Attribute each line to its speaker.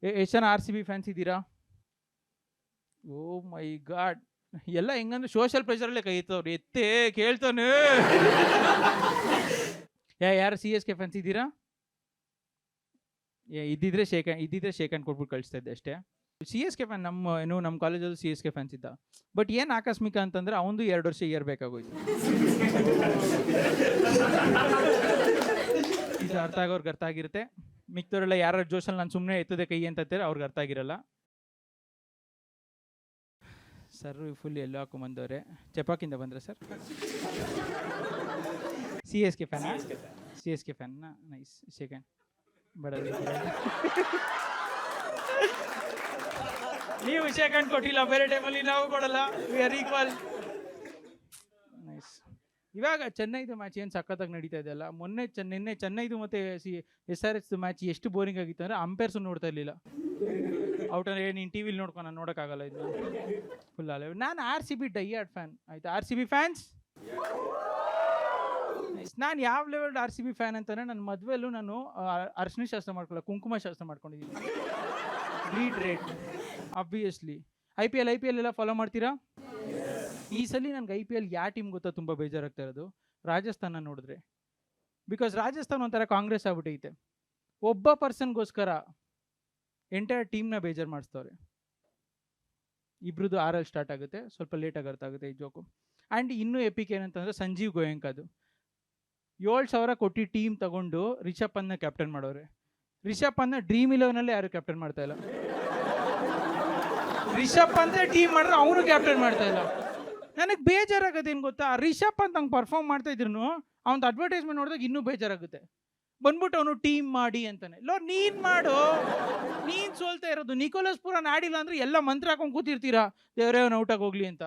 Speaker 1: ಎಷ್ಟು ಜನ R C B fans ಇದ್ದೀರಾ? ಓ ಮೈ ಗಾಡ್, ಎಲ್ಲ ಹೆಂಗಂದ್ರೆ ಸೋಷಿಯಲ್ ಪ್ರೆಷರಲ್ಲೇ ಕೈ ಎತ್ತವ್ರು, ಎತ್ತೇ ಕೇಳ್ತಾನೆ. ಯಾರು ಸಿ ಎಸ್ ಕೆ ಫ್ಯಾನ್ಸ್ ಇದ್ದೀರಾ? ಇದ್ದಿದ್ರೆ ಶೇಕ್ ಹ್ಯಾಂಡ್ ಕೊಟ್ಬಿಟ್ಟು ಕಳಿಸ್ತಾ ಇದ್ದೆ ಅಷ್ಟೇ. ಸಿ ಎಸ್ ಕೆ ಫ್ಯಾನ್ ನಮ್ಮ ಕಾಲೇಜಲ್ಲೂ ಸಿ ಎಸ್ ಕೆ ಫ್ಯಾನ್ಸ್ ಇದ್ದ. ಬಟ್ ಏನು ಆಕಸ್ಮಿಕ ಅಂತಂದ್ರೆ ಅವನು 2 ವರ್ಷ ಇಯರ್ ಬೇಕಾಗೋಯ್ತು. ಇದು ಅರ್ಥ ಆಗೋರ್ಗೆ ಅರ್ಥ ಆಗಿರುತ್ತೆ. ಮಿಕ್ತವರೆಲ್ಲ ಯಾರ ಜೋಶಲ್ಲಿ ನಾನು ಸುಮ್ಮನೆ ಎತ್ತದೆ ಕೈ ಅಂತಾರೆ, ಅವ್ರಿಗೆ ಅರ್ಥ ಆಗಿರಲ್ಲ. ಸರ್ ಫುಲ್ ಎಲ್ಲೋ ಹಾಕೊಂಬಂದವ್ರೆ. ಚಪಾಕಿಂದ ಬಂದ್ರೆ sir? C S K fan nice. Second ಬಡಲಿ ನೀವು ಸೆಕೆಂಡ್ ಕೊಟ್ಟಿಲ್ಲ, ಬೇರೆ ಟೈಮಲ್ಲಿ ನಾವು ಕೊಡಲ್ಲ. We are equal. ನೈಸ್. ಇವಾಗ ಚೆನ್ನೈದು ಮ್ಯಾಚ್ ಏನು ಸಖತ್ತಾಗಿ ನಡೀತಾ ಇದೆ ಅಲ್ಲ. ನಿನ್ನೆ ಚೆನ್ನೈದು ಮತ್ತು SRH ಮ್ಯಾಚ್ ಎಷ್ಟು ಬೋರಿಂಗ್ ಆಗಿತ್ತು ಅಂದರೆ ಅಂಪೈರ್ಸು ನೋಡ್ತಾ ಇರಲಿಲ್ಲ. ಔಟ್ ಅಂದರೆ ನೀನು ಟಿ ವಿಲಿ ನಾನು ನೋಡೋಕ್ಕಾಗಲ್ಲ ಇದನ್ನ ಫುಲ್ ಅಲ್ಲ. ನಾನು RCB ಡೈಯಾರ್ಡ್ ಫ್ಯಾನ್ ಆಯಿತಾ. RCB ಫ್ಯಾನ್ಸ್, ನಾನು ಯಾವ ಲೆವೆಲ್ RCB ಫ್ಯಾನ್ ಅಂತಂದರೆ ನನ್ನ ಮದುವೆಲ್ಲೂ ನಾನು ಅರ್ಶಿನ ಶಾಸ್ತ್ರ ಮಾಡ್ಕೊಳ್ಳ, ಕುಂಕುಮ ಶಾಸ್ತ್ರ ಮಾಡ್ಕೊಂಡಿದ್ದೀನಿ. Greet rate obviously. I P L ಎಲ್ಲ ಫಾಲೋ ಮಾಡ್ತೀರಾ? ಈ ಸಲ ನನಗೆ IPL ಯಾವ ಟೀಮ್ ಗೊತ್ತಾ ತುಂಬ ಬೇಜಾರಾಗ್ತಾ ಇರೋದು? ರಾಜಸ್ಥಾನ ನೋಡಿದ್ರೆ. ಬಿಕಾಸ್ ರಾಜಸ್ಥಾನ ಒಂಥರ ಕಾಂಗ್ರೆಸ್ ಆಗ್ಬಿಟ್ಟೈತೆ. ಒಬ್ಬ ಪರ್ಸನ್ಗೋಸ್ಕರ ಎಂಟೈರ್ ಟೀಮ್ನ ಬೇಜಾರು ಮಾಡಿಸ್ತವ್ರೆ. ಇಬ್ರದ್ದು RL ಸ್ಟಾರ್ಟ್ ಆಗುತ್ತೆ, ಸ್ವಲ್ಪ ಲೇಟಾಗಿ ಅರ್ಥ ಆಗುತ್ತೆ ಈ ಜೋಕು. ಆ್ಯಂಡ್ ಇನ್ನೂ ಎಪಿಕ್ ಏನಂತಂದರೆ ಸಂಜೀವ್ ಗೋಯಂಕದು 7,000 ಕೊಟ್ಟು ಟೀಮ್ ತಗೊಂಡು ರಿಷಬ್ ಪಂತ್ನ ಕ್ಯಾಪ್ಟನ್ ಮಾಡೋರೆ. ರಿಷಬ್ ಪಂತ್ನ ಡ್ರೀಮ್ 11 ಯಾರು ಕ್ಯಾಪ್ಟನ್ ಮಾಡ್ತಾ ಇಲ್ಲ. ರಿಷಬ್ ಪಂತ್ ಟೀಮ್ ಮಾಡಿದ್ರೆ ಅವನು ಕ್ಯಾಪ್ಟನ್ ಮಾಡ್ತಾ ಇಲ್ಲ. ನನಗೆ ಬೇಜಾರಾಗುತ್ತೆ. ಏನು ಗೊತ್ತಾ, ರಿಷಬ್ ಪಂತ್ ಹಂಗೆ ಪರ್ಫಾರ್ಮ್ ಮಾಡ್ತಾ ಇದ್ರು ಅವ್ನ ಅಡ್ವರ್ಟೈಸ್ಮೆಂಟ್ ನೋಡಿದಾಗ ಇನ್ನೂ ಬೇಜಾರಾಗುತ್ತೆ. ಬಂದ್ಬಿಟ್ಟು ಅವನು ಟೀಮ್ ಮಾಡಿ ಅಂತಾನೆ. ನೀನ್ ಮಾಡು, ನೀನ್ ಸೋಲ್ತಾ ಇರೋದು. ನಿಕೋಲಸ್ ಪುರಾನ್ ಆಡಿಲ್ಲ ಅಂದ್ರೆ ಎಲ್ಲ ಮಂತ್ರ ಹಾಕೊಂಡು ಕೂತಿರ್ತೀರಾ, ದೇವರೇ ಅವ್ನು ಔಟಾಗಿ ಹೋಗ್ಲಿ ಅಂತ.